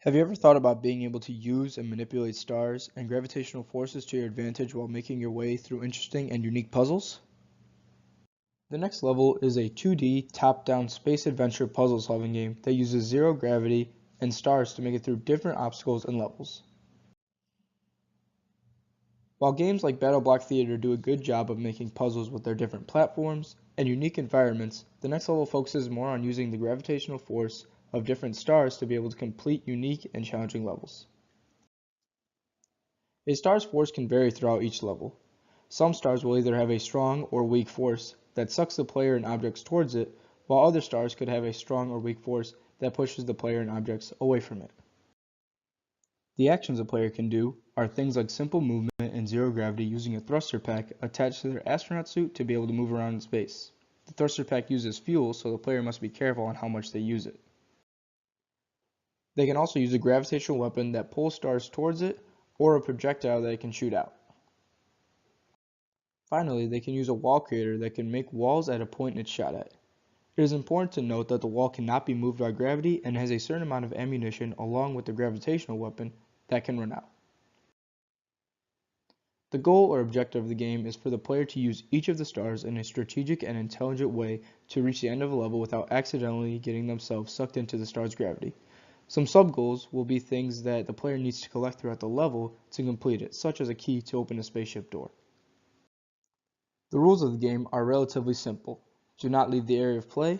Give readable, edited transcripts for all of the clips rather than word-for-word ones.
Have you ever thought about being able to use and manipulate stars and gravitational forces to your advantage while making your way through interesting and unique puzzles? The next level is a 2D top-down space adventure puzzle solving game that uses zero gravity and stars to make it through different obstacles and levels. While games like Battle Block Theater do a good job of making puzzles with their different platforms and unique environments, the next level focuses more on using the gravitational force of different stars to be able to complete unique and challenging levels. A star's force can vary throughout each level. Some stars will either have a strong or weak force that sucks the player and objects towards it, while other stars could have a strong or weak force that pushes the player and objects away from it. The actions a player can do are things like simple movement and zero gravity using a thruster pack attached to their astronaut suit to be able to move around in space. The thruster pack uses fuel, so the player must be careful on how much they use it. They can also use a gravitational weapon that pulls stars towards it, or a projectile that it can shoot out. Finally, they can use a wall creator that can make walls at a point it's shot at. It is important to note that the wall cannot be moved by gravity and has a certain amount of ammunition along with the gravitational weapon that can run out. The goal or objective of the game is for the player to use each of the stars in a strategic and intelligent way to reach the end of a level without accidentally getting themselves sucked into the star's gravity. Some sub-goals will be things that the player needs to collect throughout the level to complete it, such as a key to open a spaceship door. The rules of the game are relatively simple. Do not leave the area of play,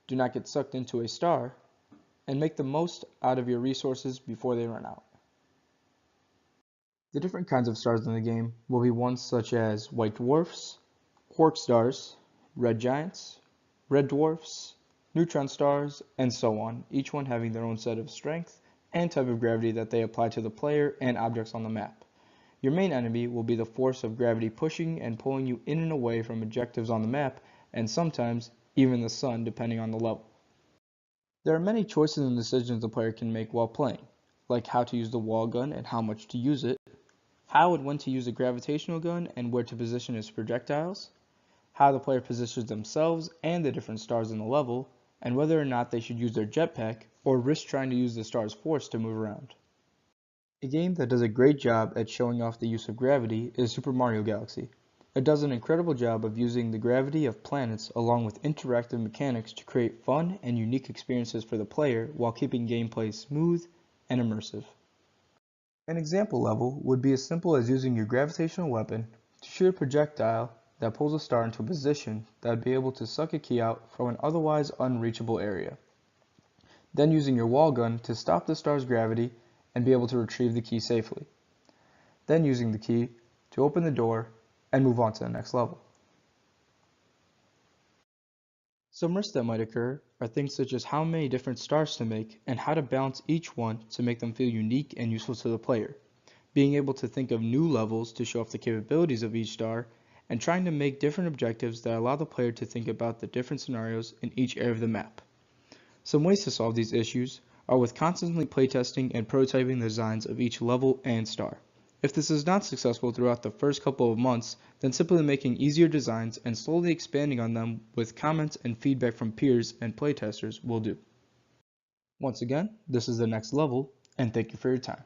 do not get sucked into a star, and make the most out of your resources before they run out. The different kinds of stars in the game will be ones such as white dwarfs, quark stars, red giants, red dwarfs, neutron stars, and so on, each one having their own set of strength and type of gravity that they apply to the player and objects on the map. Your main enemy will be the force of gravity pushing and pulling you in and away from objectives on the map, and sometimes even the sun depending on the level. There are many choices and decisions the player can make while playing, like how to use the wall gun and how much to use it, how and when to use a gravitational gun and where to position its projectiles, how the player positions themselves and the different stars in the level, and whether or not they should use their jetpack or risk trying to use the star's force to move around. A game that does a great job at showing off the use of gravity is Super Mario Galaxy. It does an incredible job of using the gravity of planets along with interactive mechanics to create fun and unique experiences for the player while keeping gameplay smooth and immersive. An example level would be as simple as using your gravitational weapon to shoot a projectile that pulls a star into a position that would be able to suck a key out from an otherwise unreachable area. Then using your wall gun to stop the star's gravity and be able to retrieve the key safely. Then using the key to open the door and move on to the next level. Some risks that might occur are things such as how many different stars to make and how to balance each one to make them feel unique and useful to the player. Being able to think of new levels to show off the capabilities of each star, and trying to make different objectives that allow the player to think about the different scenarios in each area of the map. Some ways to solve these issues are with constantly playtesting and prototyping the designs of each level and star. If this is not successful throughout the first couple of months, then simply making easier designs and slowly expanding on them with comments and feedback from peers and playtesters will do. Once again, this is the next level, and thank you for your time.